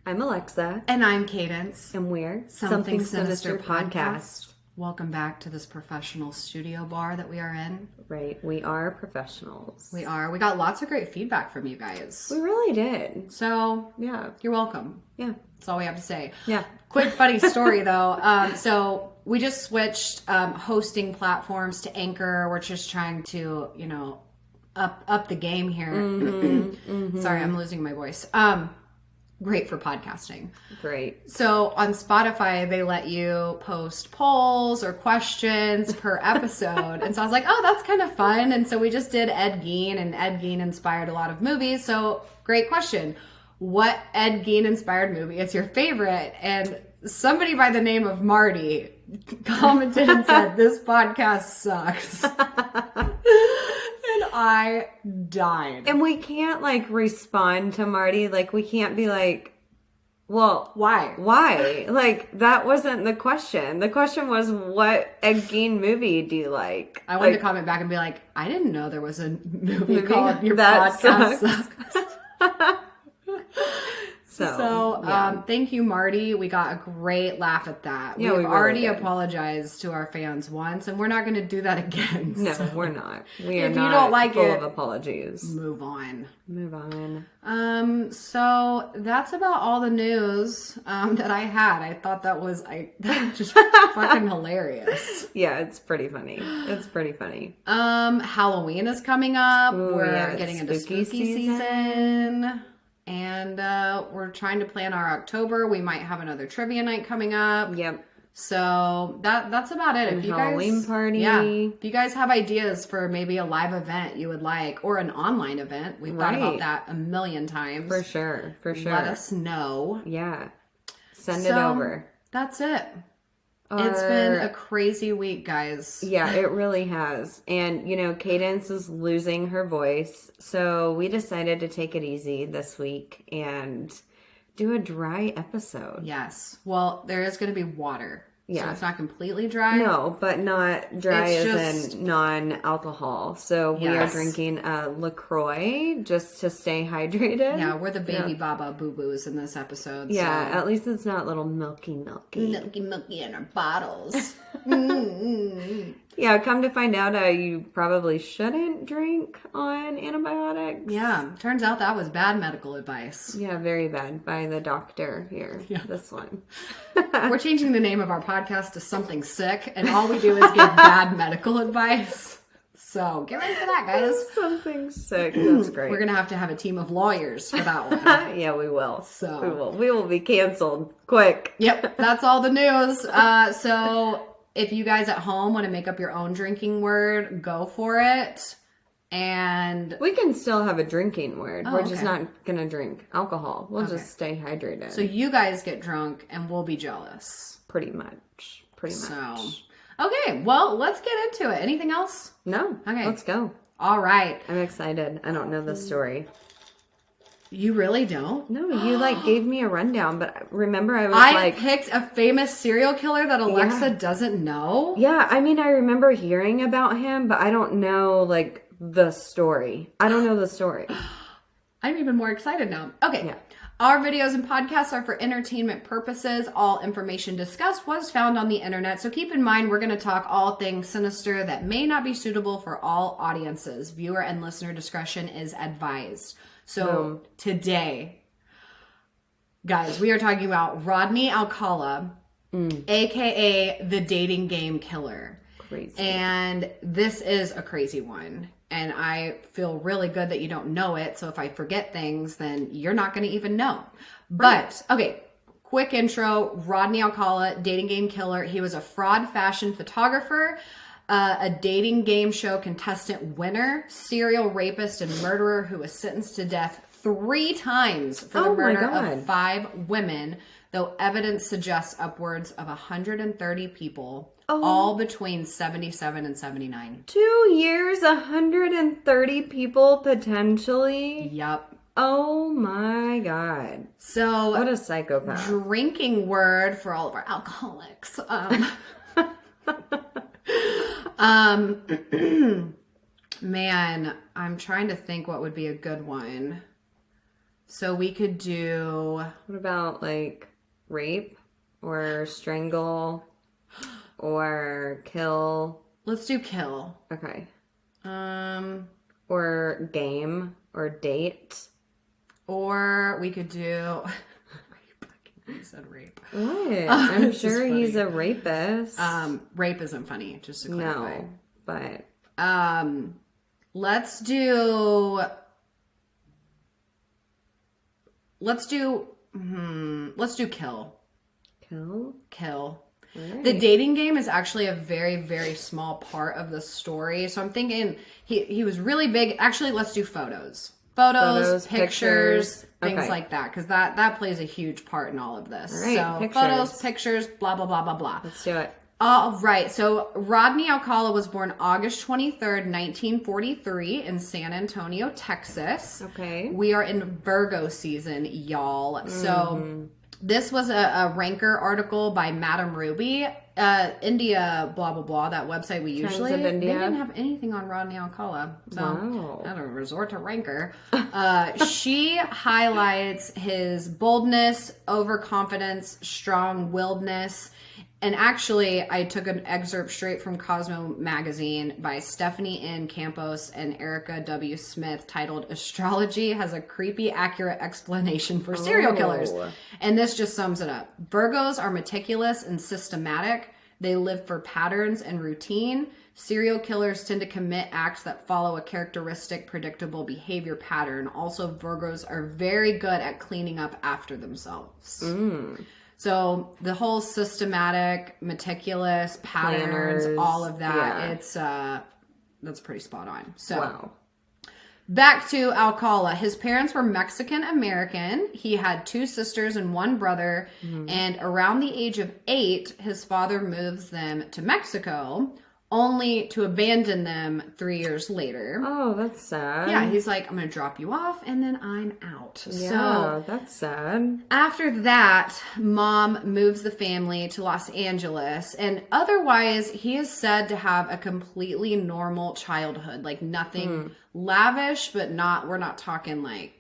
I'm Alexa. And I'm Cadence. And we're Something Sinister podcast. Welcome back to this professional studio bar that we are in. Right, we are professionals. We are. We got lots of great feedback from you guys. We really did. So, yeah. You're welcome. Yeah. That's all we have to say. Yeah. Quick funny story though. So we just switched hosting platforms to Anchor. We're just trying to, up the game here. Sorry, I'm losing my voice. Great for podcasting. Great. So on Spotify, they let you post polls or questions per episode. And so I was like, oh, that's kind of fun. And so we just did Ed Gein, and Ed Gein inspired a lot of movies. So great question. What Ed Gein inspired movie is your favorite? And somebody by the name of Marty commented and said, this podcast sucks. And I died. And we can't respond to Marty. We can't be like, well, why? That wasn't the question. The question was, what Ed Gein movie do you like? I wanted to comment back and be like, I didn't know there was a movie called Your Podcast Sucks. So, thank you, Marty. We got a great laugh at that. Yeah, We've already apologized to our fans once, and we're not going to do that again. No, we're not. We are if not you don't like full it, of apologies. Move on. So that's about all the news that I had. I thought that was just fucking hilarious. Yeah, it's pretty funny. Halloween is coming up. Ooh, we're getting into spooky season. And we're trying to plan our October. We might have another trivia night coming up. Yep. So that's about it. If you Halloween party. Yeah. If you guys have ideas for maybe a live event you would like, or an online event, we've thought about that a million times. For sure. Let us know. Yeah. Send it over. That's it. It's been a crazy week, guys. Yeah, it really has. And, Cadence is losing her voice. So we decided to take it easy this week and do a dry episode. Yes. Well, there is going to be water. Yeah. So it's not completely dry. No, but not dry as in non-alcohol. So we are drinking LaCroix just to stay hydrated. Yeah, we're the baby baba boo-boos in this episode. Yeah, at least it's not little milky. Milky in our bottles. Yeah, come to find out you probably shouldn't drink on antibiotics. Yeah, turns out that was bad medical advice. Yeah, very bad by the doctor here. Yeah. This one. We're changing the name of our podcast to Something Sick, and all we do is give bad medical advice. So get ready for that, guys. Something Sick. That's great. We're going to have a team of lawyers for that one. Yeah, we will. So we will be canceled quick. Yep, that's all the news. So if you guys at home want to make up your own drinking word, go for it. And we can still have a drinking word. Oh, We're just not going to drink alcohol. We'll just stay hydrated. So you guys get drunk and we'll be jealous. Pretty much. So, okay, well, let's get into it. Anything else? No. Okay. Let's go. All right. I'm excited. I don't know the story. You really don't? No, you gave me a rundown, but remember I picked a famous serial killer that Alexa doesn't know? Yeah, I mean, I remember hearing about him, but I don't know, the story. I don't know the story. I'm even more excited now. Okay. Yeah. Our videos and podcasts are for entertainment purposes. All information discussed was found on the internet, so keep in mind we're going to talk all things sinister that may not be suitable for all audiences. Viewer and listener discretion is advised. So today, guys, we are talking about Rodney Alcala, a.k.a. the dating game killer. Crazy. And this is a crazy one. And I feel really good that you don't know it. So if I forget things, then you're not going to even know. But, okay, quick intro. Rodney Alcala, dating game killer. He was a fraud fashion photographer, a dating game show contestant winner, serial rapist and murderer who was sentenced to death 3 times for the murder of 5 women, though evidence suggests upwards of 130 people, all between 77 and 79. 2 years, 130 people potentially? Yep. Oh my God. So, what a psychopath. Drinking word for all of our alcoholics. Man, I'm trying to think what would be a good one. So we could do... What about, like, rape or strangle or kill? Let's do kill. Okay. Or game or date. Or we could do... He said rape. What? I'm sure he's a rapist. Rape isn't funny, just to clarify. No, but... Let's do kill. Kill? Kill. Right. The dating game is actually a very, very small part of the story. So I'm thinking he was really big. Actually, let's do photos. Photos, pictures, things like that. Because that plays a huge part in all of this. All right, so pictures. photos, pictures, blah, blah, blah, blah, blah. Let's do it. All right. So Rodney Alcala was born August 23rd, 1943 in San Antonio, Texas. Okay. We are in Virgo season, y'all. So this was a Ranker article by Madame Ruby. India, blah, blah, blah, that website we usually... of India. They didn't have anything on Rodney Alcala. So Wow. I had to resort to Ranker. She highlights his boldness, overconfidence, strong-willedness. And actually, I took an excerpt straight from Cosmo magazine by Stephanie N. Campos and Erica W. Smith titled Astrology Has a Creepy, Accurate Explanation for Serial Killers. And this just sums it up. Virgos are meticulous and systematic. They live for patterns and routine. Serial killers tend to commit acts that follow a characteristic, predictable behavior pattern. Also, Virgos are very good at cleaning up after themselves. So the whole systematic, meticulous patterns, Planners, all of that, yeah. it's that's pretty spot on. So Wow. back to Alcala. His parents were Mexican American. He had 2 sisters and 1 brother. And around the age of 8, his father moves them to Mexico, only to abandon them 3 years later. Oh, that's sad. Yeah, he's like, I'm going to drop you off and then I'm out. Yeah, So that's sad. after that, mom moves the family to Los Angeles, and otherwise he is said to have a completely normal childhood, like nothing lavish, but we're not talking like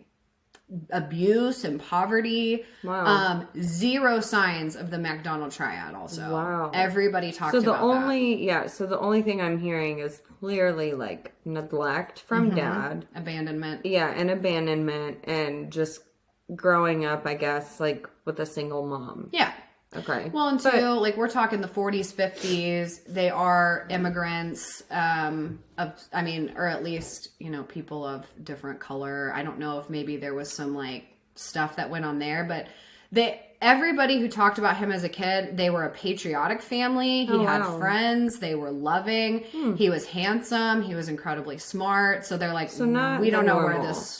abuse and poverty. Wow. 0 signs of the McDonald triad also. Wow. Everybody talked So the about so the only thing I'm hearing is clearly like neglect from dad. that. Abandonment. Yeah, and abandonment and just growing up, I guess, like with a single mom. Yeah. Okay. Well, and too, like we're talking the 40s, 50s. They are immigrants, or at least people of different color. I don't know if maybe there was some like stuff that went on there, but everybody who talked about him as a kid, they were a patriotic family. He had friends. They were loving. He was handsome. He was incredibly smart. So they're like, we don't know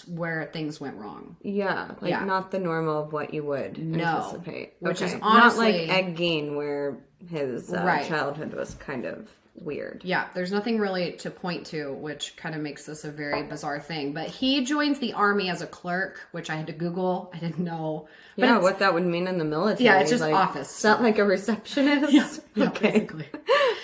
where things went wrong. Yeah, not the normal of what you would anticipate. Which is not honestly like Ed Gein, where his childhood was kind of weird. Yeah, there's nothing really to point to, which kind of makes this a very bizarre thing. But he joins the army as a clerk, which I had to Google. I didn't know. But Yeah, what that would mean in the military. Yeah, it's just like, office. Is that like a receptionist? Yeah, Okay. basically.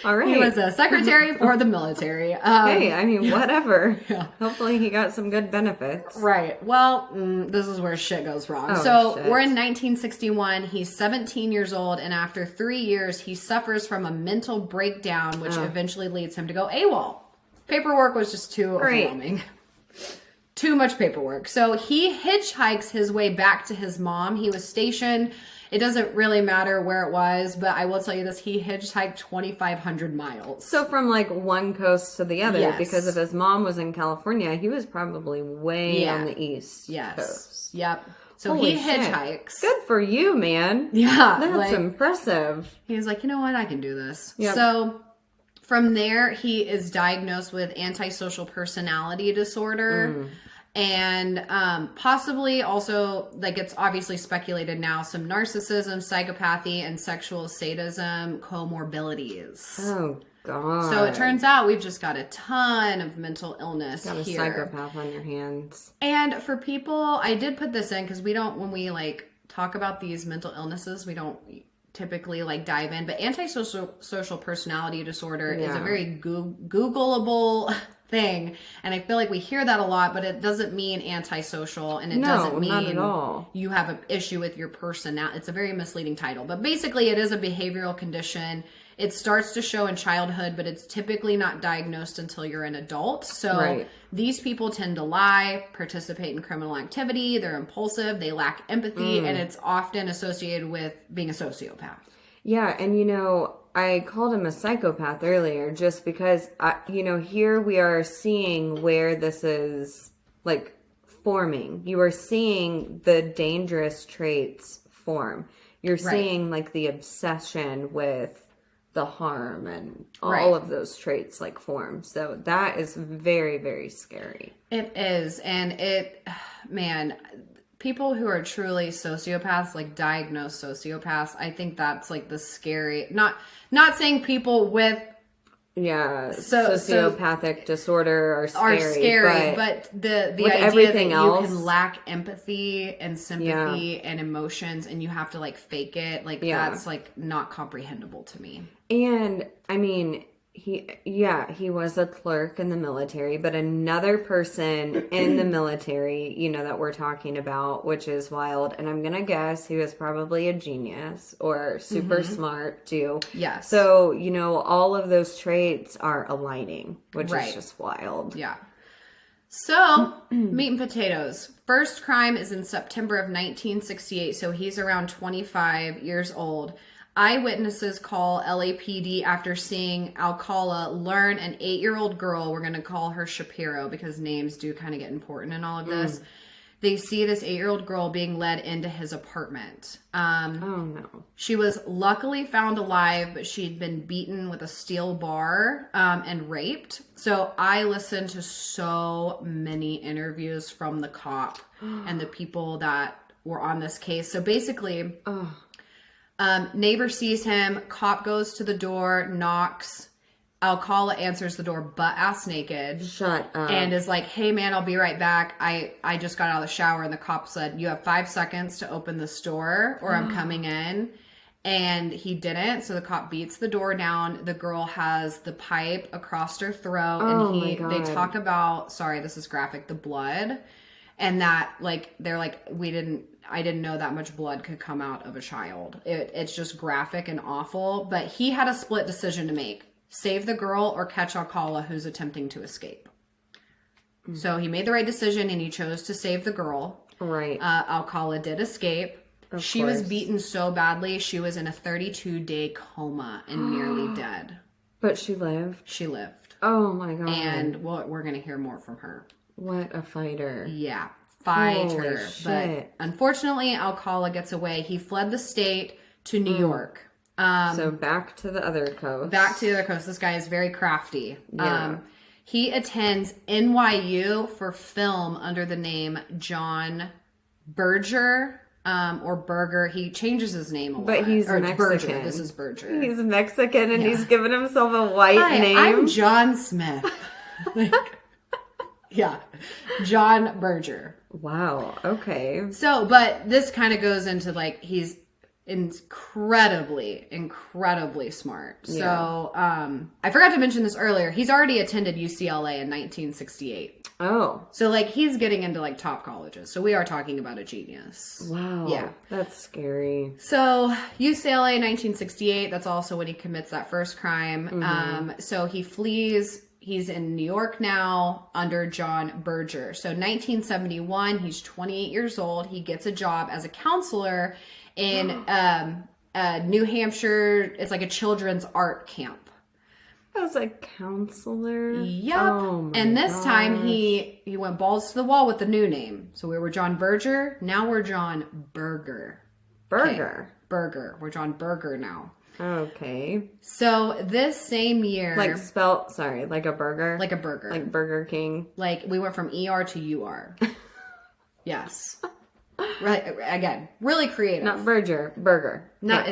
All right. He was a secretary for the military. Hey, I mean, whatever. Hopefully he got some good benefits. Right. Well, this is where shit goes wrong. We're in 1961. He's 17 years old, and after 3 years, he suffers from a mental breakdown, which eventually leads him to go AWOL. Paperwork was just too overwhelming. Too much paperwork. So he hitchhikes his way back to his mom. He was stationed. It doesn't really matter where it was, but I will tell you this. He hitchhiked 2,500 miles. So from like one coast to the other, Yes. because if his mom was in California, he was probably way on the east coast. Yep. So Holy he shit. hitchhikes. Good for you, man. Yeah. That's impressive. He's like, you know what? I can do this. Yep. So from there, he is diagnosed with antisocial personality disorder. And possibly also, like it's obviously speculated now, some narcissism, psychopathy, and sexual sadism comorbidities. Oh, God. So it turns out we've just got a ton of mental illness got a here. psychopath on your hands. And for people, I did put this in because when we like talk about these mental illnesses, we don't typically like dive in, but antisocial personality disorder is a very Googleable thing. And I feel like we hear that a lot, but it doesn't mean antisocial, and it No, doesn't mean not at all. you have an issue with your personality. It's a very misleading title, but basically it is a behavioral condition. It starts to show in childhood, but it's typically not diagnosed until you're an adult. So Right. these people tend to lie, participate in criminal activity, they're impulsive, they lack empathy, and it's often associated with being a sociopath. Yeah, and I called him a psychopath earlier just because, here we are seeing where this is, like, forming. You are seeing the dangerous traits form. You're seeing, like, the obsession with the harm and all of those traits, like, form. So that is very, very scary. It is. And man, people who are truly sociopaths, like diagnosed sociopaths, I think that's like the scary, not saying people with sociopathic disorder are scary, but the with idea everything that else, you can lack empathy and sympathy and emotions, and you have to like fake it, like that's like not comprehensible to me. And I mean, he was a clerk in the military, but another person in the military, that we're talking about, which is wild. And I'm going to guess he was probably a genius or super smart too. Yes. So, all of those traits are aligning, which is just wild. Yeah. So, meat and potatoes. First crime is in September of 1968. So he's around 25 years old. Eyewitnesses call LAPD after seeing Alcala learn an 8-year-old girl, we're going to call her Shapiro because names do kind of get important in all of this. They see this 8-year-old girl being led into his apartment. Oh, no. She was luckily found alive, but she'd been beaten with a steel bar and raped. So I listened to so many interviews from the cop and the people that were on this case. So basically... neighbor sees him, cop goes to the door, knocks, Alcala answers the door butt-ass naked. Shut up. And is like, hey man, I'll be right back. I just got out of the shower. And the cop said, you have 5 seconds to open this door or I'm coming in. And he didn't. So the cop beats the door down. The girl has the pipe across her throat. And they talk about, sorry, this is graphic, the blood. And that, like, they're like, I didn't know that much blood could come out of a child. It's just graphic and awful. But he had a split decision to make. Save the girl or catch Alcala, who's attempting to escape. So he made the right decision and he chose to save the girl. Right. Alcala did escape. She was beaten so badly, she was in a 32-day coma and nearly dead. But she lived? She lived. Oh my God. And we're going to hear more from her. What a fighter. Yeah. Fighter. Holy But shit. unfortunately, Alcala gets away. He fled the state to New York. So back to the other coast. Back to the other coast. This guy is very crafty. Yeah. He attends NYU for film under the name John Berger or Berger. He changes his name a lot. But he's Mexican. Berger. This is Berger. He's Mexican and he's given himself a white name. I'm John Smith. Yeah. John Berger. Wow. Okay. So, but this kind of goes into like, he's incredibly smart. Yeah. So, I forgot to mention this earlier. He's already attended UCLA in 1968. Oh. So like he's getting into like top colleges. So we are talking about a genius. Wow. Yeah. That's scary. So UCLA 1968, that's also when he commits that first crime. So he flees. He's in New York now under John Berger. So 1971, he's 28 years old. He gets a job as a counselor in New Hampshire. It's like a children's art camp. As a counselor? Yep. Oh and this time he went balls to the wall with the new name. So we were John Berger. Now we're John Berger. Berger. Okay. Berger. We're John Berger now. Okay. So this same year, like a burger? Like a burger. Like Burger King? Like we went from ER to UR. Yes. Right. Again, really creative. Not Berger. Burger. No,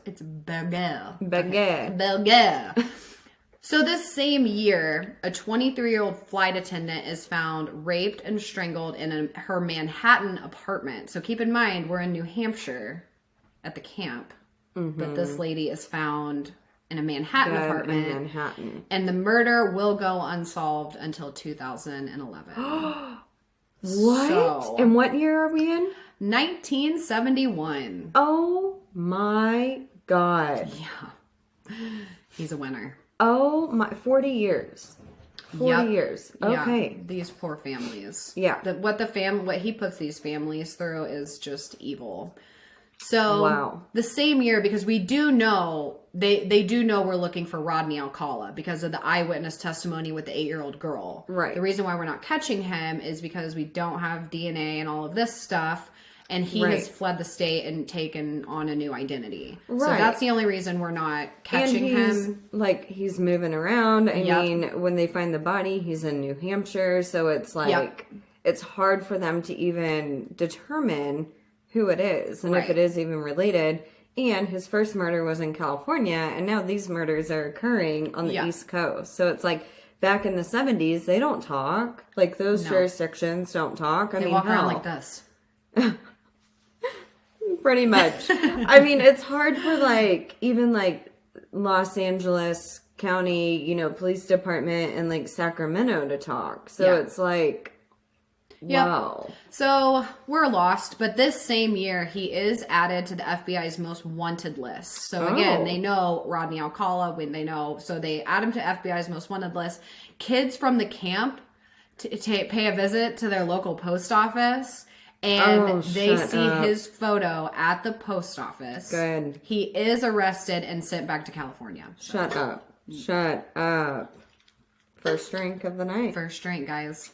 it's burger. Burger. Burger. So this same year, a 23-year-old flight attendant is found raped and strangled in her Manhattan apartment. So keep in mind, we're in New Hampshire at the camp. But this lady is found in a Manhattan Dead apartment. in Manhattan. And the murder will go unsolved until 2011. What? So, And what year are we in? 1971. Oh my God. Yeah. He's a winner. Oh my, 40 years. 40 years. Okay. Yeah, these poor families. Yeah. What he puts these families through is just evil. So Wow. the same year, because we do know they do know we're looking for Rodney Alcala because of the eyewitness testimony with the 8-year-old girl. Right. The reason why we're not catching him is because we don't have DNA and all of this stuff, and he has fled the state and taken on a new identity. Right. So that's the only reason we're not catching him. Like, he's moving around. I mean, when they find the body, he's in New Hampshire, so it's like it's hard for them to even determine who it is and if it is even related. And his first murder was in California, and now these murders are occurring on the East Coast. So it's like back in the 70s, they don't talk. Like, those jurisdictions don't talk. I mean, walk around like this. Pretty much. I mean, it's hard for like even like Los Angeles County, you know, police department and like Sacramento to talk. So it's like, wow. So we're lost, but this same year he is added to the FBI's most wanted list. So again, they know Rodney Alcala when they know, so they add him to FBI's most wanted list. Kids from the camp pay a visit to their local post office. And they see his photo at the post office. Good. He is arrested and sent back to California. Shut up. Shut up. First drink of the night. First drink, guys.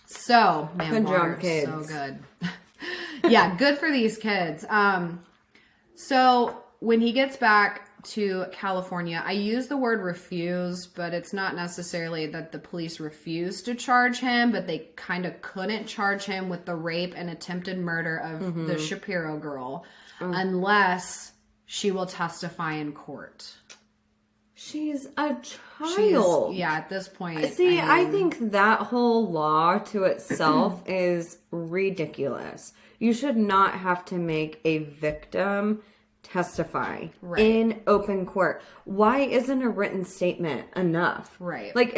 So, man, good water, job, kids. so good. Yeah, good for these kids. So when he gets back to California, I use the word refuse, but it's not necessarily that the police refused to charge him, but they kind of couldn't charge him with the rape and attempted murder of the Shapiro girl unless she will testify in court. She's a child. At this point. See, I think that whole law to itself is ridiculous. You should not have to make a victim testify in open court. Why isn't a written statement enough? Right. Like,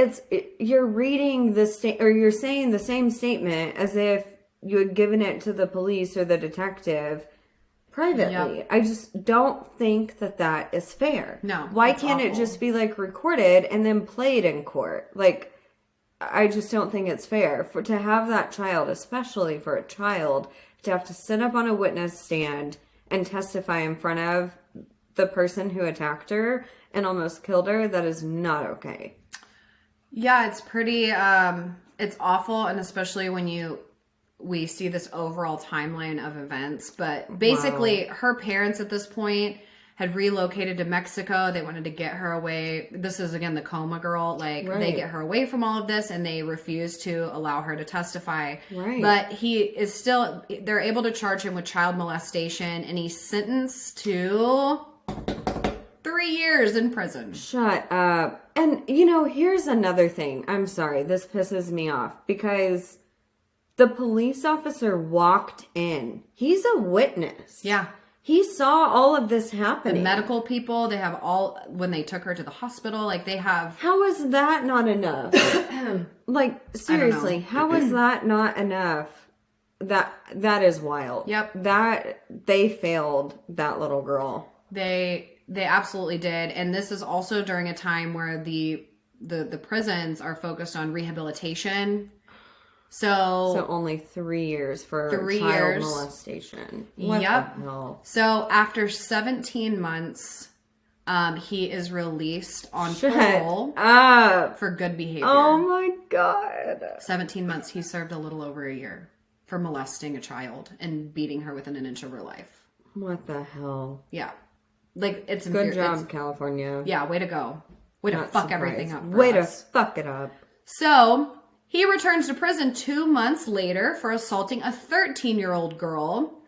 you're reading the or you're saying the same statement as if you had given it to the police or the detective privately. Yep. I just don't think that is fair. No. Why can't it just be like recorded and then played in court? Like, I just don't think it's fair to have that child, especially for a child, to have to sit up on a witness stand and testify in front of the person who attacked her and almost killed her. That is not okay. Yeah, it's pretty, it's awful. And especially when we see this overall timeline of events. But basically, her parents at this point had relocated to Mexico. They wanted to get her away. This is, again, the coma girl. Like, they get her away from all of this, and they refuse to allow her to testify. Right. But he is still, they're able to charge him with child molestation, and he's sentenced to 3 years in prison. Shut up. And, you know, here's another thing. I'm sorry, this pisses me off, because the police officer walked in. He's a witness. Yeah. He saw all of this happening. The medical people, they have when they took her to the hospital, like they have... How is that not enough? Like, seriously, how is that not enough? That is wild. Yep. They failed that little girl. They absolutely did. And this is also during a time where the prisons are focused on rehabilitation. So only 3 years for child molestation. What the hell? So after 17 months, he is released on parole for good behavior. Oh my God. 17 months. He served a little over a year for molesting a child and beating her within an inch of her life. What the hell? Yeah. Like, it's good job, California. Yeah, way to go. Way to fuck everything up. Way to fuck it up. So he returns to prison 2 months later for assaulting a 13-year-old girl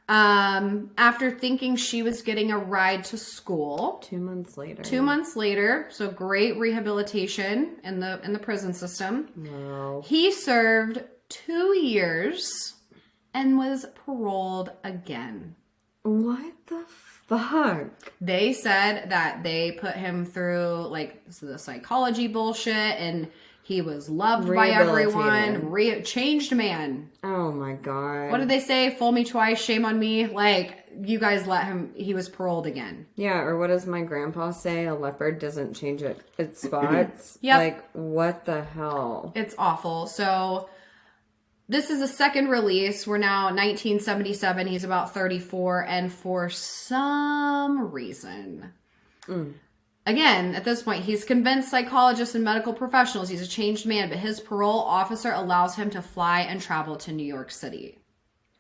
after thinking she was getting a ride to school. 2 months later. 2 months later. So great rehabilitation in the prison system. Wow. He served 2 years and was paroled again. What the fuck? They said that they put him through like the psychology bullshit and he was loved by everyone. Changed man. Oh my God. What did they say? Fool me twice, shame on me. Like, you guys let him, he was paroled again. Yeah, or what does my grandpa say? A leopard doesn't change its spots. Yep. Like, what the hell? It's awful. So, this is the second release. We're now 1977. He's about 34. And for some reason, again, at this point, he's convinced psychologists and medical professionals he's a changed man, but his parole officer allows him to fly and travel to New York City.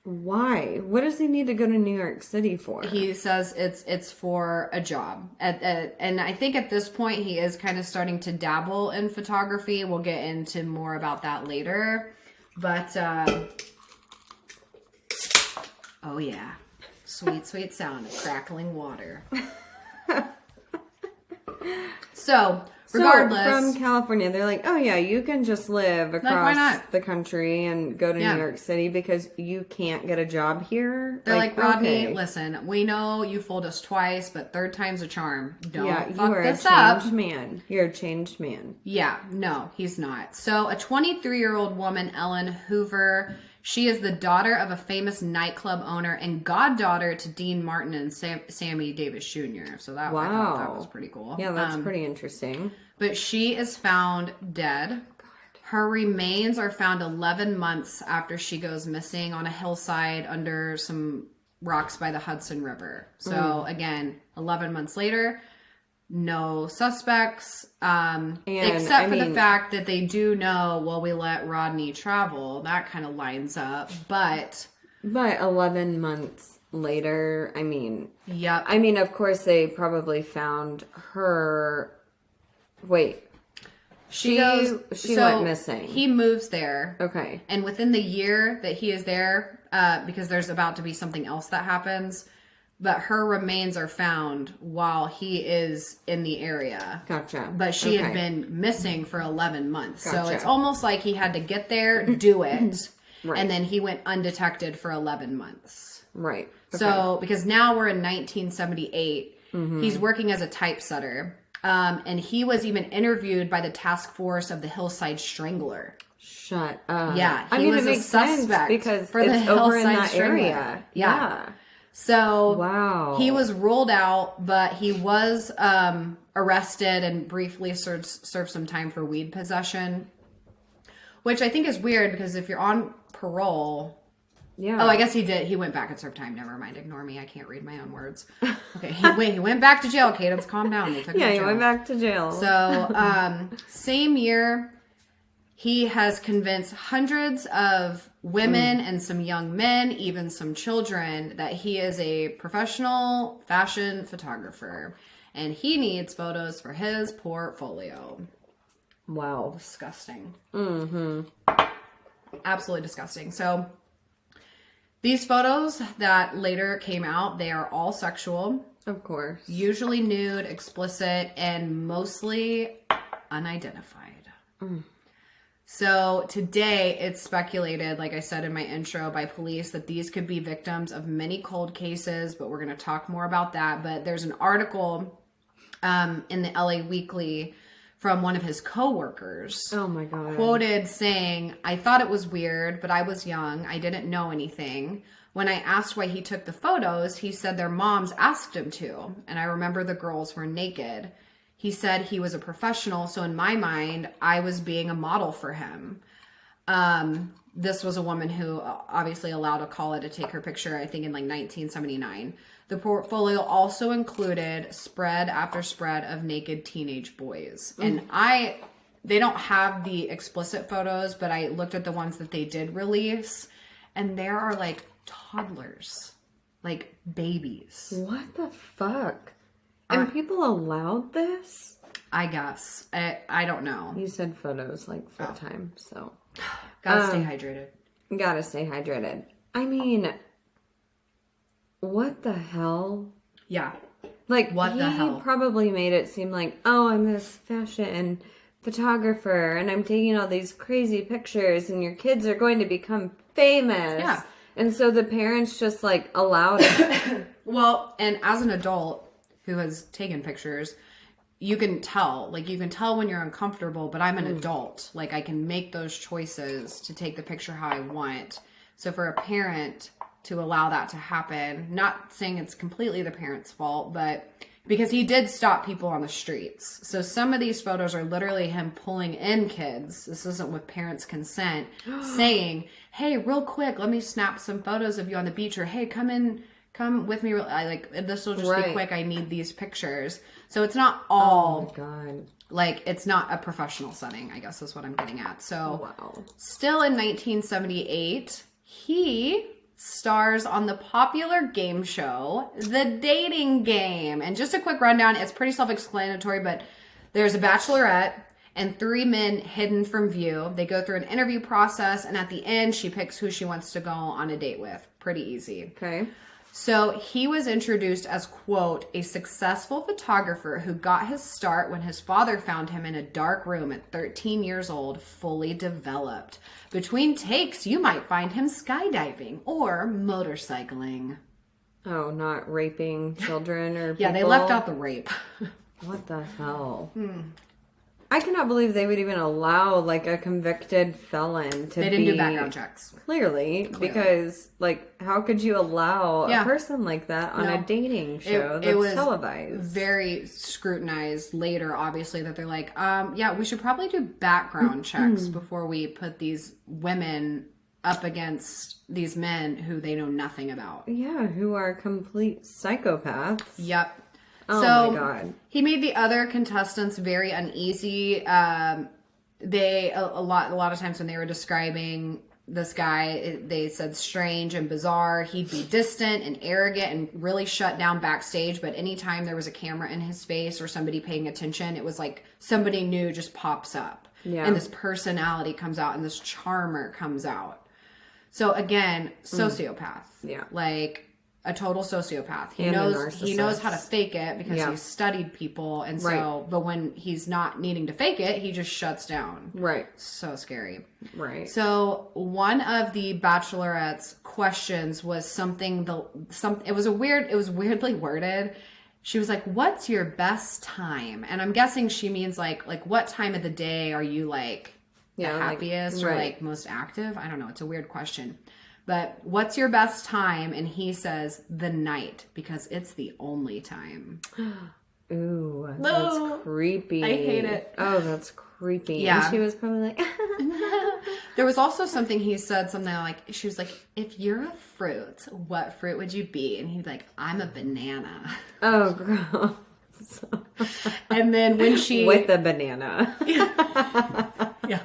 Why? What does he need to go to New York City for? He says it's for a job. And I think at this point, he is kind of starting to dabble in photography. We'll get into more about that later. But, oh yeah. Sweet, sweet sound of crackling water. So, regardless. So, from California, they're like, oh yeah, you can just live across the country and go to New York City because you can't get a job here. They're like, Rodney, listen, we know you fooled us twice, but third time's a charm. Don't fuck this up. You are a changed man. You're a changed man. Yeah, no, he's not. So, a 23-year-old woman, Ellen Hoover, she is the daughter of a famous nightclub owner and goddaughter to Dean Martin and Sammy Davis Jr. So I thought that was pretty cool. Yeah, that's pretty interesting. But she is found dead. Her remains are found 11 months after she goes missing on a hillside under some rocks by the Hudson River. So again, 11 months later, no suspects, except for the fact that they do know, well, we let Rodney travel. That kind of lines up, but 11 months later, I mean, yep. I mean, of course, they probably found her. Wait, she went missing. He moves there. Okay, and within the year that he is there, because there's about to be something else that happens. But her remains are found while he is in the area. Gotcha. But she had been missing for 11 months. Gotcha. So it's almost like he had to get there, do it, and then he went undetected for 11 months. Right. Okay. So, because now we're in 1978, he's working as a typesetter. And he was even interviewed by the task force of the Hillside Strangler. Shut up. Yeah. He was a suspect because for the over in Hillside that Strangler. area. Yeah. So he was ruled out, but he was arrested and briefly served some time for weed possession, which I think is weird because if you're on parole. Yeah. Oh, I guess he did. He went back and served time. Never mind. Ignore me. I can't read my own words. Okay. He went back to jail. Cadence, calm down. They took him to jail. He went back to jail. So, same year, he has convinced hundreds of women and some young men, even some children, that he is a professional fashion photographer and he needs photos for his portfolio. Wow. Disgusting. Absolutely disgusting. So these photos that later came out, they are all sexual. Of course. Usually nude, explicit, and mostly unidentified. So today it's speculated, like I said in my intro, by police that these could be victims of many cold cases, but we're going to talk more about that. But there's an article in the LA Weekly from one of his coworkers. Oh my God. Quoted saying, "I thought it was weird, but I was young. I didn't know anything. When I asked why he took the photos, he said their moms asked him to. And I remember the girls were naked. He said he was a professional, so in my mind, I was being a model for him." This was a woman who obviously allowed Alcala to take her picture, I think in like 1979. The portfolio also included spread after spread of naked teenage boys. And they don't have the explicit photos, but I looked at the ones that they did release, and there are like toddlers, like babies. What the fuck? And people allowed this? I guess. I don't know. You said photos like 4 times, so. Gotta stay hydrated. Gotta stay hydrated. I mean, what the hell? Yeah. Like, what the hell? He probably made it seem like, oh, I'm this fashion photographer and I'm taking all these crazy pictures and your kids are going to become famous. Yeah. And so the parents just like allowed it. Well, and as an adult who has taken pictures, you can tell when you're uncomfortable, but I'm an adult. Like, I can make those choices to take the picture how I want. So for a parent to allow that to happen, not saying it's completely the parent's fault, but because he did stop people on the streets. So some of these photos are literally him pulling in kids. This isn't with parents' consent, saying, hey, real quick, let me snap some photos of you on the beach, or hey, come with me. This will just be quick. I need these pictures. So it's not all, oh my God. like, it's not a professional setting, I guess is what I'm getting at. So Wow. Still in 1978, he stars on the popular game show, The Dating Game. And just a quick rundown, it's pretty self-explanatory, but there's a bachelorette and 3 men hidden from view. They go through an interview process, and at the end, she picks who she wants to go on a date with. Pretty easy. Okay. So he was introduced as, quote, a successful photographer who got his start when his father found him in a dark room at 13 years old, fully developed. Between takes, you might find him skydiving or motorcycling. Oh, not raping children or people? Yeah, they left out the rape. What the hell? I cannot believe they would even allow like a convicted felon to They didn't do background checks. Clearly, because like how could you allow a person like that on a dating show that's was televised? Very scrutinized later, obviously, that they're like, yeah, we should probably do background checks before we put these women up against these men who they know nothing about. Yeah, who are complete psychopaths. Yep. Oh so my God. He made the other contestants very uneasy. They a lot of times when they were describing this guy, they said strange and bizarre. He'd be distant and arrogant and really shut down backstage. But anytime there was a camera in his face or somebody paying attention, it was like somebody new just pops up. Yeah. And this personality comes out and this charmer comes out. So again, sociopath. Yeah. Like a total sociopath. He And a knows how to narcissist. fake it because he's studied people, and so but when he's not needing to fake it, he just shuts down. Right. So scary. Right. So one of the bachelorette's questions was it was weirdly worded. She was like, "What's your best time?" And I'm guessing she means like what time of the day are you like the happiest or like most active? I don't know. It's a weird question. But what's your best time? And he says the night, because it's the only time. Ooh, that's creepy. I hate it. Oh, that's creepy. Yeah. And she was probably like... There was also something he said, something like, she was like, if you're a fruit, what fruit would you be? And he'd be like, I'm a banana. Oh, gross. And then when she... With a banana. Yeah.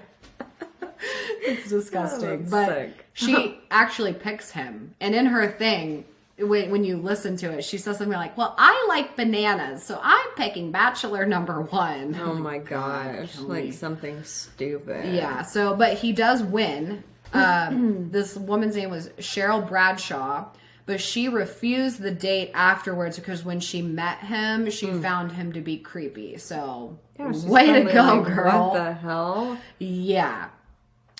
It's disgusting. Oh, but sick. She actually picks him. And in her thing, when you listen to it, she says something like, well, I like bananas, so I'm picking bachelor number 1. Oh my gosh. Like something stupid. Yeah. So, but he does win. This woman's name was Cheryl Bradshaw, but she refused the date afterwards because when she met him, she found him to be creepy. So, way to go, like, girl. What the hell? Yeah.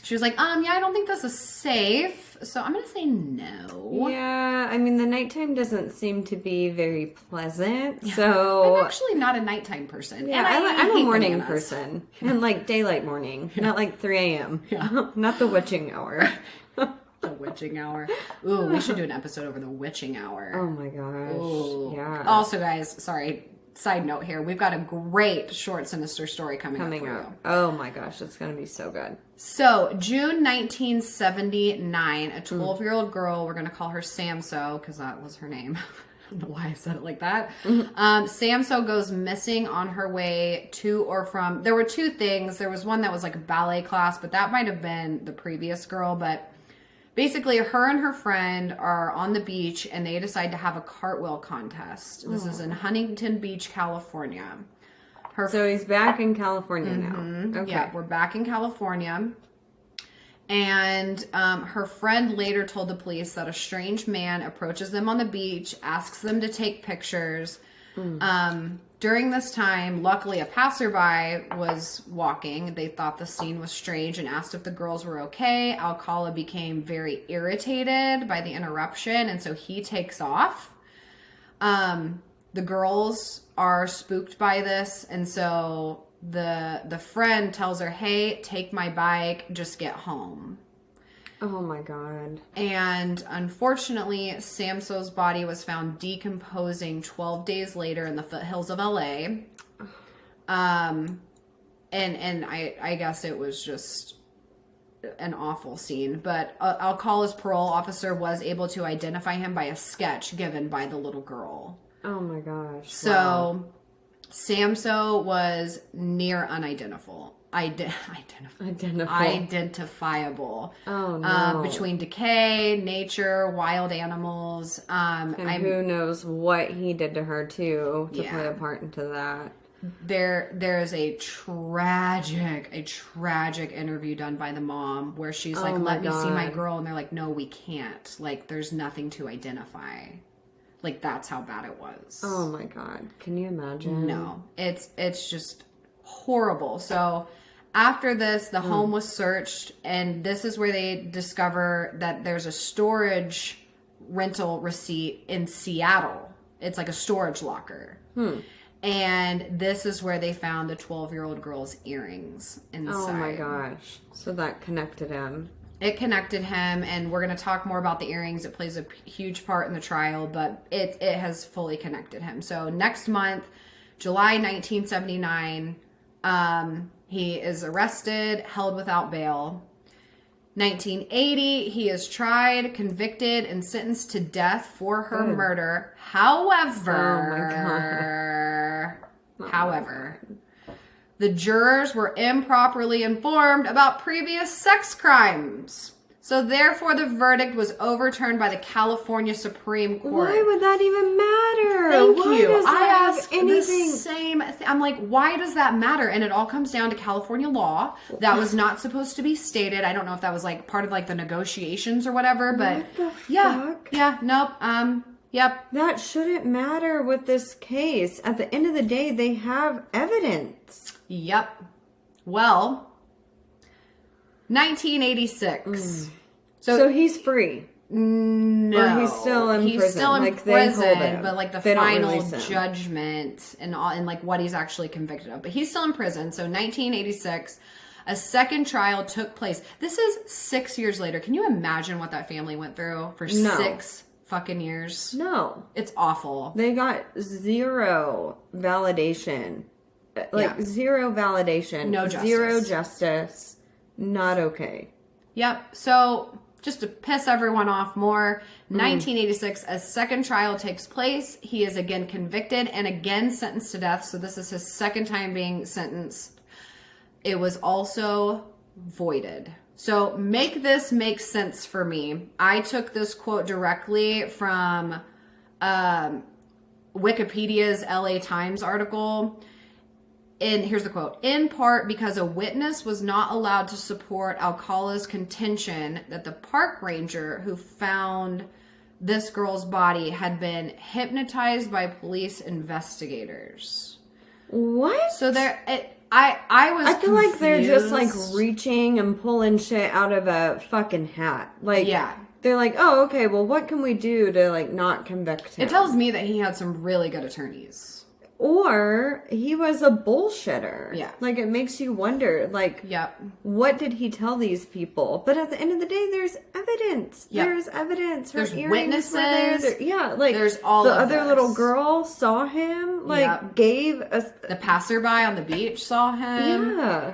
She was like, yeah, I don't think this is safe, so I'm going to say no. Yeah, I mean, the nighttime doesn't seem to be very pleasant, so... I'm actually not a nighttime person. Yeah, I'm a morning person. And like daylight morning, not like 3 a.m. Yeah. Not the witching hour. The witching hour. Ooh, we should do an episode over the witching hour. Oh my gosh. Ooh. Yeah. Also, guys, sorry, side note here. We've got a great short, sinister story coming up for you. Oh my gosh, it's going to be so good. So, June 1979, a 12-year-old girl, we're going to call her Samso because that was her name. I don't know why I said it like that. Samso goes missing on her way to or from... There were 2 things. There was one that was like a ballet class, but that might have been the previous girl. But basically, her and her friend are on the beach, and they decide to have a cartwheel contest. This is in Huntington Beach, California. So he's back in California now. Okay. Yeah, we're back in California. And her friend later told the police that a strange man approaches them on the beach, asks them to take pictures, During this time, luckily a passerby was walking. They thought the scene was strange and asked if the girls were okay. Alcala became very irritated by the interruption, and so he takes off. The girls are spooked by this, and so the friend tells her, hey, take my bike, just get home. Oh my God. And unfortunately, Samso's body was found decomposing 12 days later in the foothills of LA. And I guess it was just an awful scene. But Alcala's parole officer was able to identify him by a sketch given by the little girl. Oh my gosh. So wow. Samso was near unidentifiable. Identifiable. Oh no. Between decay, nature, wild animals. And who knows what he did to her too to play a part into that. There is a tragic interview done by the mom where she's like, let me see my girl, and they're like, no, we can't. Like, there's nothing to identify. Like, that's how bad it was. Oh my God. Can you imagine? No. It's just horrible. So after this, the home was searched, and this is where they discover that there's a storage rental receipt in Seattle. It's like a storage locker. And this is where they found the 12-year-old girl's earrings inside. Oh my gosh. So that connected him. It connected him, and we're going to talk more about the earrings. It plays a huge part in the trial, but it has fully connected him. So next month, July 1979, he is arrested, held without bail. 1980, he is tried, convicted, and sentenced to death for her murder. However, the jurors were improperly informed about previous sex crimes. So therefore, the verdict was overturned by the California Supreme Court. Why would that even matter? Thank Why you. Does I that asked anything? the same thing. I'm like, why does that matter? And it all comes down to California law. That was not supposed to be stated. I don't know if that was like part of like the negotiations or whatever, but what the fuck? Yeah, nope. Yep. That shouldn't matter with this case. At the end of the day, they have evidence. Yep. Well, 1986. So he's free. No, or he's still in prison. He's still in like, prison, but like the final judgment and all, and like what he's actually convicted of. But he's still in prison. So 1986, a second trial took place. This is 6 years later. Can you imagine what that family went through for 6 fucking years? No, it's awful. They got zero validation. Zero validation. No justice. Zero justice. Not okay. Yep. So just to piss everyone off more, 1986, a second trial takes place. He is again convicted and again sentenced to death. So this is his second time being sentenced. It was also voided. So make this make sense for me. I took this quote directly from Wikipedia's LA Times article. And here's the quote. In part because a witness was not allowed to support Alcala's contention that the park ranger who found this girl's body had been hypnotized by police investigators. What? So I feel like they're just like reaching and pulling shit out of a fucking hat. Like, they're like, oh, okay, well, what can we do to like not convict him? It tells me that he had some really good attorneys. Or he was a bullshitter. Yeah. Like, it makes you wonder, like, what did he tell these people? But at the end of the day, there's evidence. Yep. There's evidence. Her there's witnesses. Like, there's all the of other this. Little girl saw him, like, gave us... The passerby on the beach saw him. Yeah.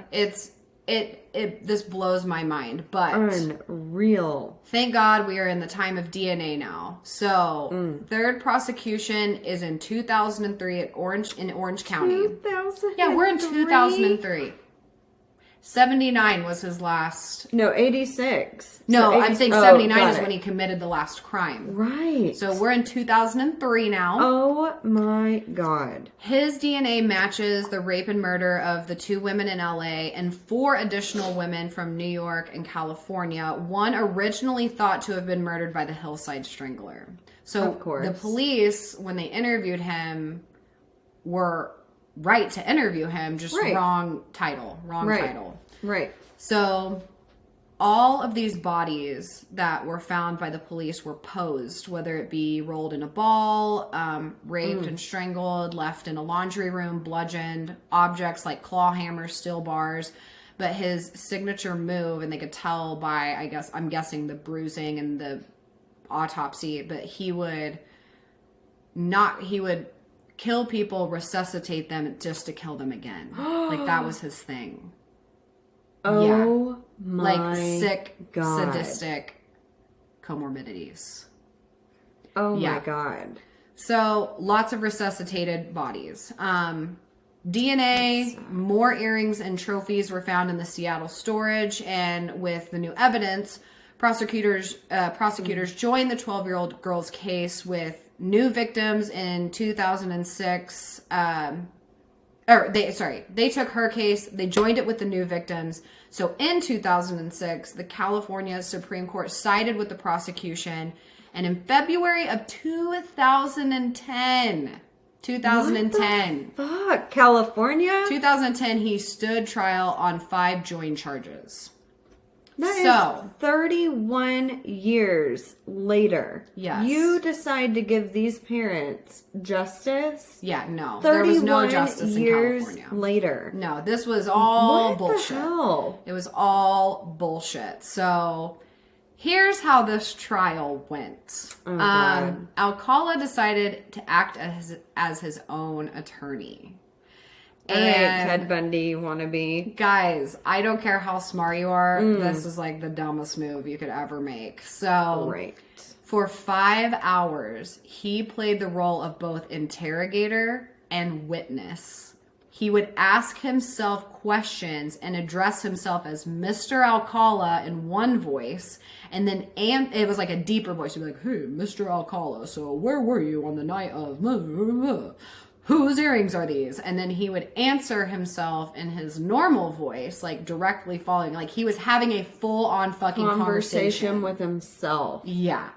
This blows my mind, but unreal. Thank God we are in the time of DNA now. So third prosecution is in 2003 in Orange County. 2003? Yeah, we're in 2003. 79 was his last. No, 86. No, I'm saying 79 is when he committed the last crime. Right. So we're in 2003 now. Oh my God. His DNA matches the rape and murder of the 2 women in LA and 4 additional women from New York and California. One originally thought to have been murdered by the Hillside Strangler. So of course. The police, when they interviewed him, were right to interview him, just Right. wrong title. Right. So all of these bodies that were found by the police were posed, whether it be rolled in a ball, raped and strangled, left in a laundry room, bludgeoned, objects like claw hammers, steel bars. But his signature move, and they could tell by, I'm guessing the bruising and the autopsy, but he would kill people, resuscitate them just to kill them again. Like, that was his thing. Oh my Like, sick, God. sadistic comorbidities. Oh Yeah. my God. So, lots of resuscitated bodies. DNA, more earrings and trophies were found in the Seattle storage, and with the new evidence, prosecutors joined the 12-year-old girl's case with new victims in 2006. They took her case, they joined it with the new victims. So in 2006, the California Supreme Court sided with the prosecution, and in February of 2010, Fuck, California? 2010, he stood trial on 5 joint charges. That So- is 31 years later. Yes. You decide to give these parents justice. Yeah, no, there was no 31 justice in years California. later. No, this was all What bullshit. the hell? It was all bullshit. So here's how this trial went. Oh, God. Alcala decided to act as his own attorney. All right, Ted Bundy wannabe. Guys, I don't care how smart you are. This is like the dumbest move you could ever make. So Right. for 5 hours, he played the role of both interrogator and witness. He would ask himself questions and address himself as Mr. Alcala in one voice, and then it was like a deeper voice. He'd be like, "Hey, Mr. Alcala, so where were you on the night of whose earrings are these?" And then he would answer himself in his normal voice, like directly following, like he was having a full-on fucking conversation with himself. Yeah.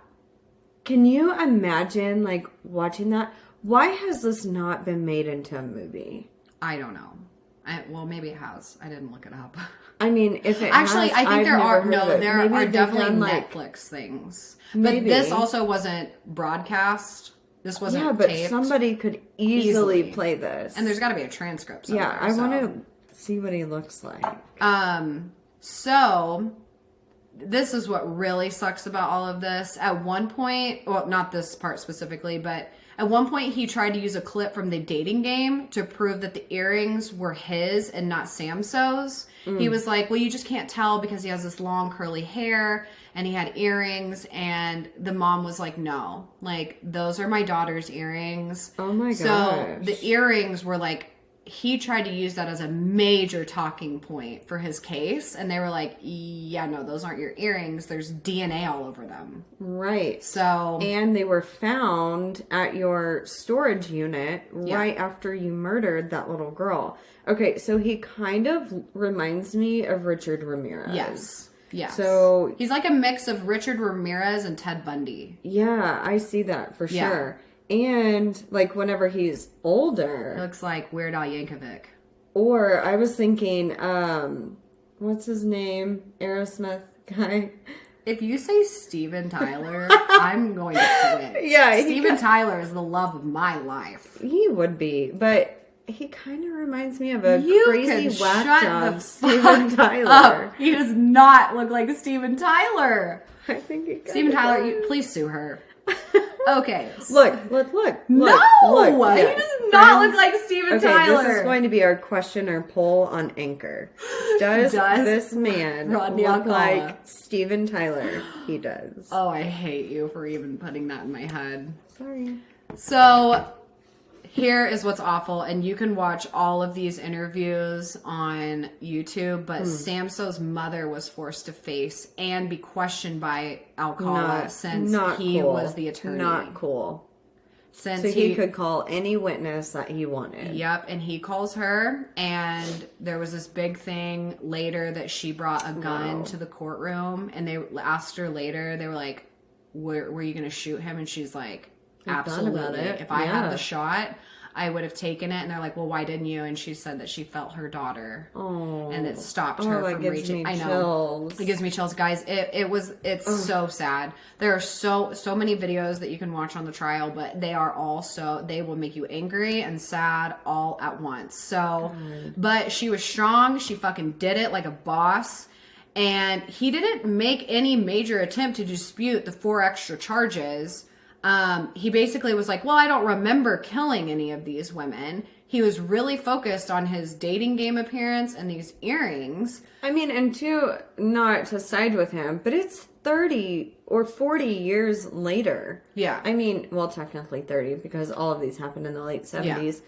Can you imagine, like, watching that? Why has this not been made into a movie? I don't know. Well, maybe it has. I didn't look it up. I mean, if it Actually, has, I think I've there never are heard of it. there Maybe are they've definitely done, like, Netflix things. Maybe. But this also wasn't broadcast. This wasn't Yeah, but taped. somebody could easily play this. And there's got to be a transcript yeah, somewhere. I want to see what he looks like. So this is what really sucks about all of this. At one point, well, not this part specifically, but at one point he tried to use a clip from the dating game to prove that the earrings were his and not Samso's. He was like, well, you just can't tell because he has this long curly hair and he had earrings, and the mom was like, no, like, those are my daughter's earrings. Oh my So gosh. the earrings were like, he tried to use that as a major talking point for his case, and they were like, yeah, no, those aren't your earrings. There's DNA all over them. Right. So, And they were found at your storage unit right after you murdered that little girl. Okay, so he kind of reminds me of Richard Ramirez. yes. So he's like a mix of Richard Ramirez and Ted Bundy. yeah, I see that for Yeah. sure. And like whenever he's He older, looks like Weird Al Yankovic. or I was thinking, what's his name? Aerosmith guy. If you say Steven Tyler, I'm going to quit. Yeah, Steven Tyler is the love of my life. He would be, but he kind of reminds me of a You crazy can whack shut job the Steven fuck Tyler. up. He does not look like Steven Tyler. I think he Steven kinda Tyler, does. please sue her. Okay. Look. No! Look, He yeah. does not Friends- look like Steven Okay, Tyler. this is going to be our question or poll on Anchor. Does this man Rodney look Alcala like Steven Tyler? He does. Oh, I hate you for even putting that in my head. Sorry. So, here is what's awful, and you can watch all of these interviews on YouTube, but Samso's mother was forced to face and be questioned by Alcala since he cool. was the attorney. Not cool. Since So he could call any witness that he wanted. Yep, and he calls her, and there was this big thing later that she brought a gun to the courtroom, and they asked her later, they were like, were you going to shoot him? And she's like, I thought absolutely. about it. If I Yeah. had the shot, I would have taken it. And they're like, well, why didn't you? And she said that she felt her daughter. Oh. And it stopped her from gives reaching. Me I know. chills. It gives me chills, guys. It's so sad. There are so many videos that you can watch on the trial, but they are all they will make you angry and sad all at once. So, but she was strong. She fucking did it like a boss. And he didn't make any major attempt to dispute the 4 extra charges. He basically was like, well, I don't remember killing any of these women. He was really focused on his dating game appearance and these earrings. I mean, and not to side with him, but it's 30 or 40 years later. Yeah. I mean, well, technically 30 because all of these happened in the late 70s.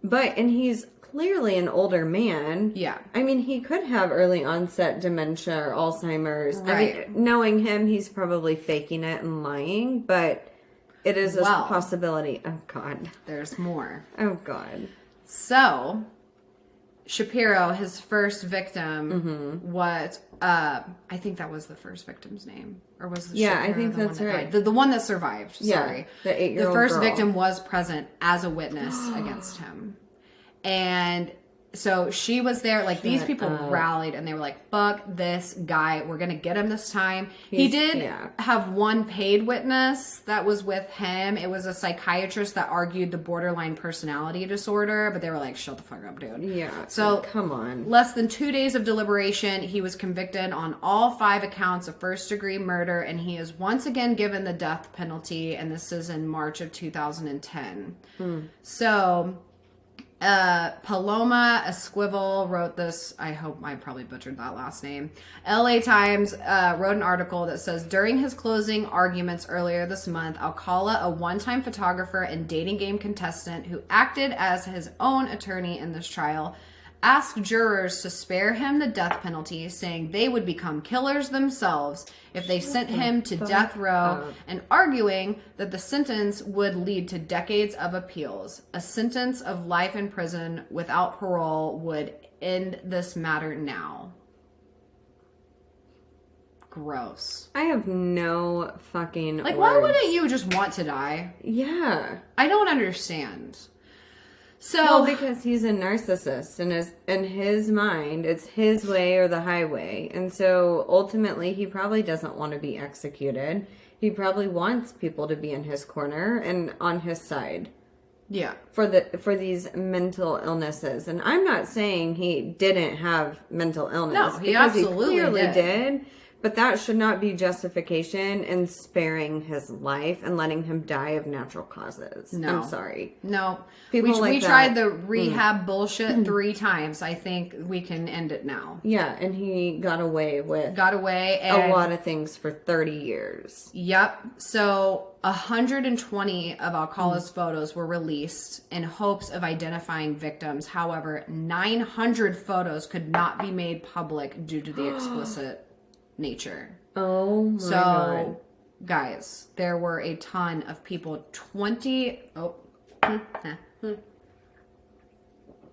Yeah. And he's clearly an older man. Yeah. I mean, he could have early onset dementia or Alzheimer's. Right. I mean, knowing him, he's probably faking it and lying, but it is a possibility. Oh, God. There's more. Oh, God. So, Shapiro, his first victim, was, I think that was the first victim's name. Or was the Shapiro I think that's right. The one that survived, sorry. The 8-year-old The first girl. victim was present as a witness against him. And so she was there, like these people rallied and they were like, fuck this guy. We're going to get him this time. He did have one paid witness that was with him. It was a psychiatrist that argued the borderline personality disorder, but they were like, shut the fuck up, dude. Yeah. So come on. Less than 2 days of deliberation, he was convicted on all 5 accounts of first-degree murder, and he is once again given the death penalty, and this is in March of 2010. So... Paloma Esquivel wrote this. I hope I probably butchered that last name. LA Times wrote an article that says, during his closing arguments earlier this month, Alcala, a one-time photographer and dating game contestant who acted as his own attorney in this trial, asked jurors to spare him the death penalty, saying they would become killers themselves if they sent him to death row, and arguing that the sentence would lead to decades of appeals. A sentence of life in prison without parole would end this matter now. Gross. I have no fucking Like, words. why wouldn't you just want to die? Yeah. I don't understand. So, well, because he's a narcissist, and in his mind, it's his way or the highway. And so, ultimately, he probably doesn't want to be executed. He probably wants people to be in his corner and on his side. Yeah. For these mental illnesses. And I'm not saying he didn't have mental illness. No, he absolutely he clearly did. But that should not be justification in sparing his life and letting him die of natural causes. No. I'm sorry. No. People we that. tried the rehab bullshit 3 times. I think we can end it now. Yeah, and he got away with and, a lot of things for 30 years. Yep. So 120 of Alcala's photos were released in hopes of identifying victims. However, 900 photos could not be made public due to the explicit nature. Oh my God. Guys, there were a ton of people.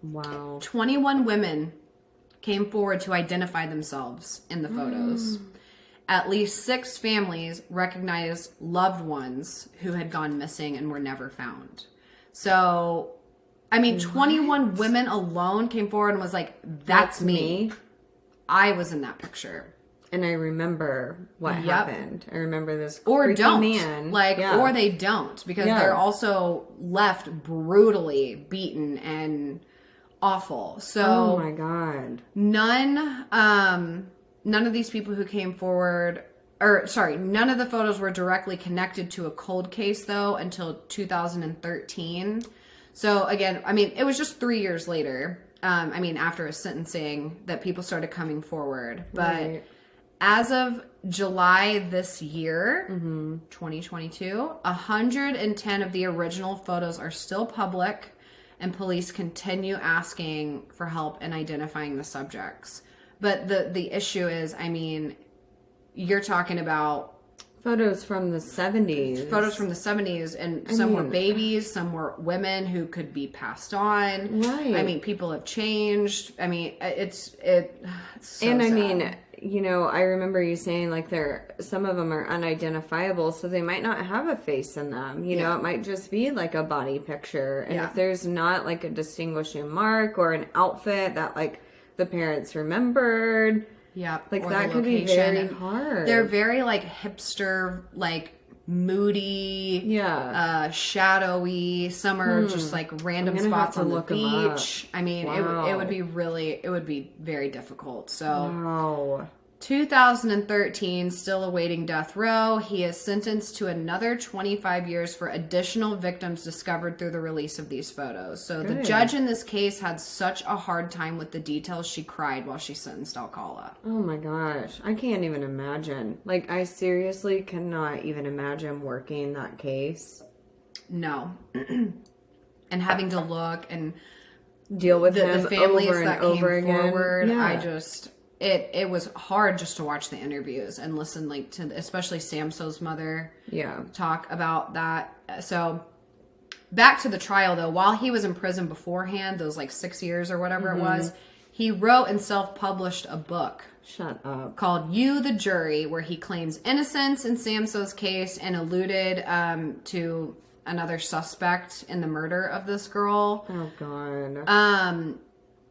Wow. 21 women came forward to identify themselves in the photos. At least 6 families recognized loved ones who had gone missing and were never found. So, I mean, 21 women alone came forward and was like, that's me. I was in that picture. And I remember what happened. I remember this or don't man. or they don't, because they're also left brutally beaten and awful. So oh my God, none of these people who came forward, none of the photos were directly connected to a cold case though until 2013. So again, I mean, it was just 3 years later. After a sentencing that people started coming forward, but. Right. As of July this year, 2022, 110 of the original photos are still public, and police continue asking for help in identifying the subjects. But the issue is, I mean, you're talking about photos from the 70s. Photos from the 70s, and some were babies, some were women who could be passed on. Right. I mean, people have changed. I mean, it's so and sad. I mean, I remember you saying like some of them are unidentifiable, so they might not have a face in them. It might just be like a body picture. And if there's not like a distinguishing mark or an outfit that like the parents remembered, like or that could be very hard. They're very like hipster, like moody, shadowy. Some are just like random spots on the beach. I mean, it would be very difficult. So 2013, still awaiting death row. He is sentenced to another 25 years for additional victims discovered through the release of these photos. So the judge in this case had such a hard time with the details, she cried while she sentenced Alcala. Oh my gosh. I can't even imagine. Like, I seriously cannot even imagine working that case. No. And having to look and deal with the families over that and over came forward. Yeah. I just... It was hard just to watch the interviews and listen, like, to especially Samso's mother talk about that. So back to the trial, though. While he was in prison beforehand, those like 6 years or whatever it was, he wrote and self-published a book. Shut up. Called You the Jury, where he claims innocence in Samso's case and alluded to another suspect in the murder of this girl. Oh, God.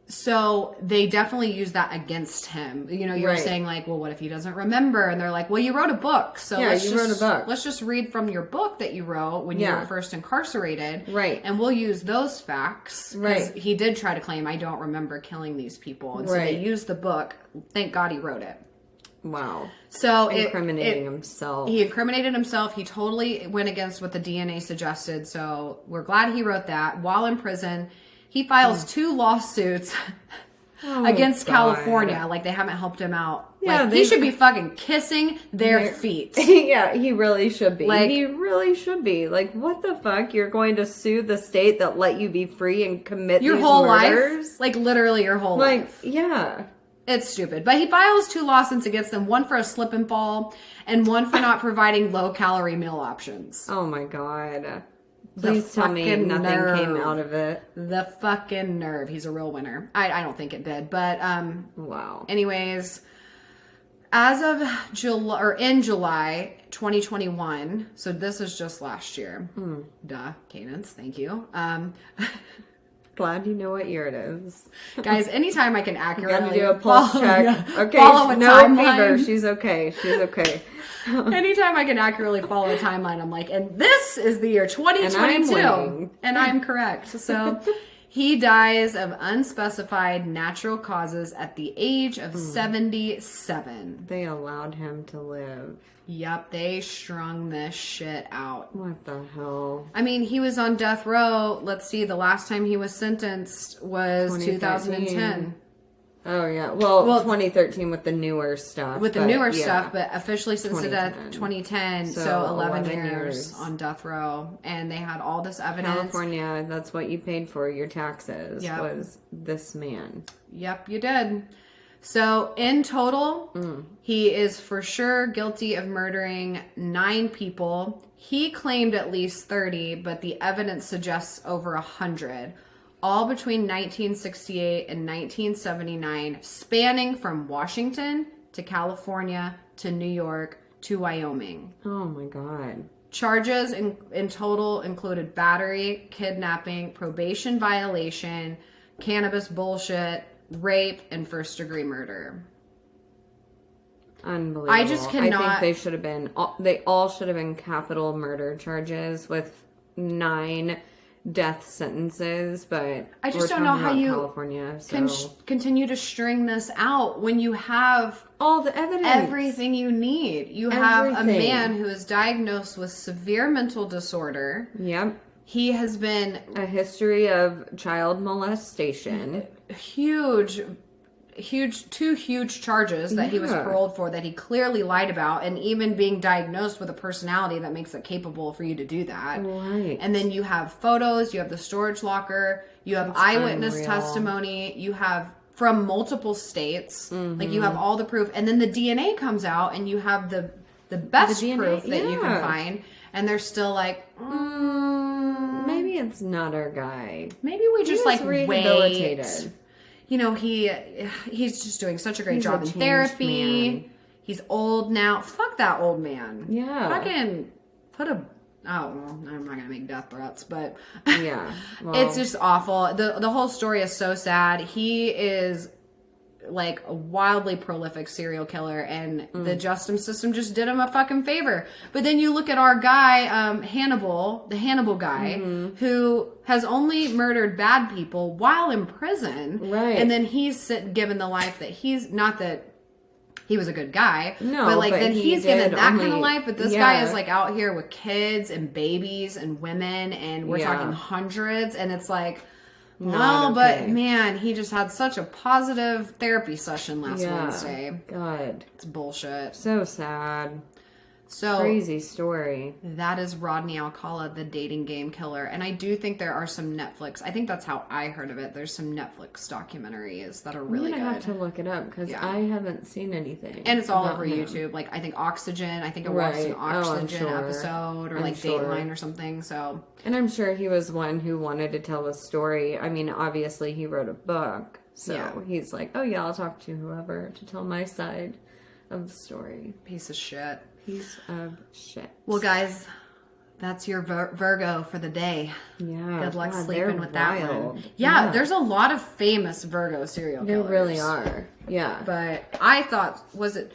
So they definitely use that against him. You're saying like, well, what if he doesn't remember? And they're like, well, you wrote a book. So wrote a book. Let's just read from your book that you wrote when you were first incarcerated. Right. And we'll use those facts. Right. He did try to claim, I don't remember killing these people. And so they used the book. Thank God he wrote it. Wow. So incriminating himself. He incriminated himself. He totally went against what the DNA suggested. So we're glad he wrote that. While in prison, he files 2 lawsuits against California. Like, they haven't helped him out. Yeah, like, he should be fucking kissing their feet. Yeah, he really should be. Like, he really should be. Like, what the fuck? You're going to sue the state that let you be free and commit your these whole murders? Life? Like, literally your whole life. Yeah. It's stupid. But he files 2 lawsuits against them. One for a slip and fall and one for not providing low-calorie meal options. Oh, my God. Please tell me nothing came out of it. The fucking nerve. He's a real winner. I don't think it did, but wow. Anyways, as of July 2021, so this is just last year. Duh, Cadence, thank you. Glad you know what year it is. Guys, anytime I can accurately gotta do a pulse check. Okay, follow a no timeline. fever. She's okay. Anytime I can accurately follow a timeline, I'm like, and this is the year 2022. And I'm correct. So he dies of unspecified natural causes at the age of 77. They allowed him to live. Yep, they strung this shit out. What the hell? I mean, he was on death row. Let's see, the last time he was sentenced was 2010. Oh, yeah. Well, 2013 with the newer stuff. With the newer stuff, but officially since the death, 2010. So 11 years on death row. And they had all this evidence. California, that's what you paid for your taxes, was this man. Yep, you did. So in total, he is for sure guilty of murdering 9 people. He claimed at least 30, but the evidence suggests over 100. All between 1968 and 1979, spanning from Washington to California to New York to Wyoming. Oh my God. Charges in total included battery, kidnapping, probation violation, cannabis bullshit, rape, and first-degree murder. Unbelievable. I just cannot... I think they all should have been capital murder charges with 9 death sentences, but I just don't know how you California, can continue to string this out when you have all the evidence, everything you need. You have a man who is diagnosed with severe mental disorder. Yep. He has been a history of child molestation. Two huge charges that he was paroled for that he clearly lied about, and even being diagnosed with a personality that makes it capable for you to do that. Right. And then you have photos, you have the storage locker, you have eyewitness testimony, you have from multiple states, like you have all the proof, and then the DNA comes out and you have the best proof that you can find, and they're still like, maybe it's not our guy. Maybe we just like rehabilitated. wait. you know, he's just doing such a great He's job a in changed therapy. man. He's old now. Fuck that old man. Yeah. Fucking put a... Oh, well, I'm not going to make death threats, but... Yeah. Well, it's just awful. The whole story is so sad. He is like a wildly prolific serial killer, and the justice system just did him a fucking favor. But then you look at our guy, Hannibal, the Hannibal guy, who has only murdered bad people while in prison. Right. And then he's given the life that he's... Not that he was a good guy. No, but like but then he he's given did that only- kind of life. But this yeah. guy is like out here with kids and babies and women, and we're Yeah. talking hundreds. And it's like, Not well, okay. but man, he just had such a positive therapy session last Wednesday. God. It's bullshit. So sad. So Crazy story. that is Rodney Alcala, the dating game killer. And I do think there are some Netflix. I think that's how I heard of it. There's some Netflix documentaries that are really I'm good. gonna have to look it up because Yeah. I haven't seen anything. And it's all about over him. YouTube. Like, I think Oxygen. I think I watched an Right. Oh, I'm Oxygen sure. episode, or I'm like sure. Dateline or something. So, And I'm sure he was one who wanted to tell a story. I mean, obviously he wrote a book, so Yeah. he's like, "Oh yeah, I'll talk to whoever to tell my side of the story." piece of shit. Piece of shit. Well, guys, that's your Virgo for the day. Yeah. Good luck God, sleeping they're with that wild. one. Yeah, there's a lot of famous Virgo serial There killers. really are. Yeah. But I thought, was it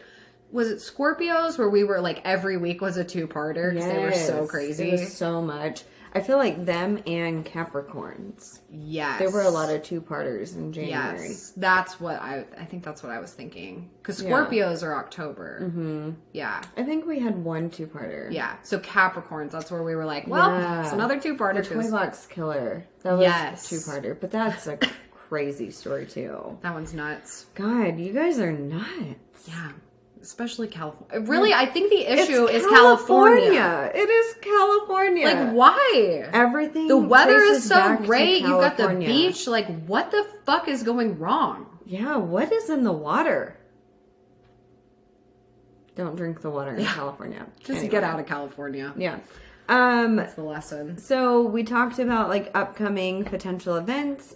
Scorpios where we were like every week was a 2-parter because they were so Yes. crazy? It was so much. I feel like them and Capricorns. Yes. There were a lot of 2-parters in January. Yes. That's what I think that's what I was thinking. Because Yeah. Scorpios are October. Mm-hmm. Yeah. I think we had one 2-parter. Yeah. So Capricorns, that's where we were like, well, Yeah. it's another 2-parter. The Toy 'cause Box Killer. That was Yes. a 2-parter, but that's a crazy story too. That one's nuts. God, you guys are nuts. Yeah. Especially California. Really, I think the issue is California. It is California. Like, why? Everything. The weather is traces so back to great. You've got the California. beach. Like, what the fuck is going wrong? Yeah, what is in the water? Don't drink the water in California. Just Anyway. get out of California. Yeah. That's the lesson. So we talked about like upcoming potential events,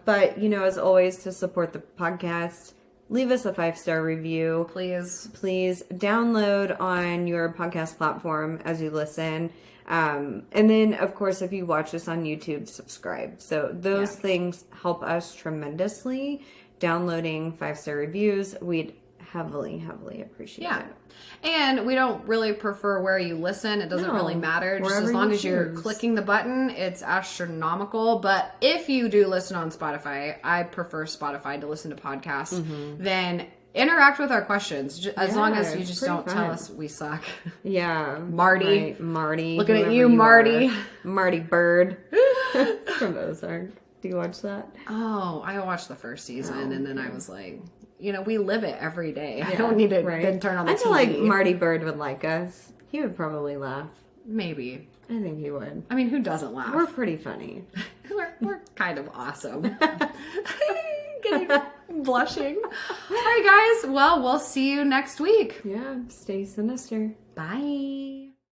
but you know, as always, to support the podcast, leave us a 5-star review. Please. Please download on your podcast platform as you listen. And then, of course, if you watch us on YouTube, subscribe. So those things help us tremendously. Downloading 5-star reviews, we'd heavily appreciate Yeah. it. And we don't really prefer where you listen. It doesn't No, really matter. Just wherever as long you as you're choose. clicking the button, it's astronomical. But if you do listen on Spotify, I prefer Spotify to listen to podcasts, then interact with our questions. As long as you it's just pretty don't tell fun. us we suck. Yeah. Marty. Right, Marty. Looking at whoever you, Marty. are. Marty Bird. From Ozark. Do you watch that? Oh, I watched the first season, and then I was like, you know, we live it every day. I Yeah, don't need to right. then turn on the I TV. feel like Marty Bird would like us. He would probably laugh. Maybe. I think he would. I mean, who doesn't laugh? We're pretty funny. We're kind of awesome. Getting blushing. All right, guys. Well, we'll see you next week. Yeah, stay sinister. Bye.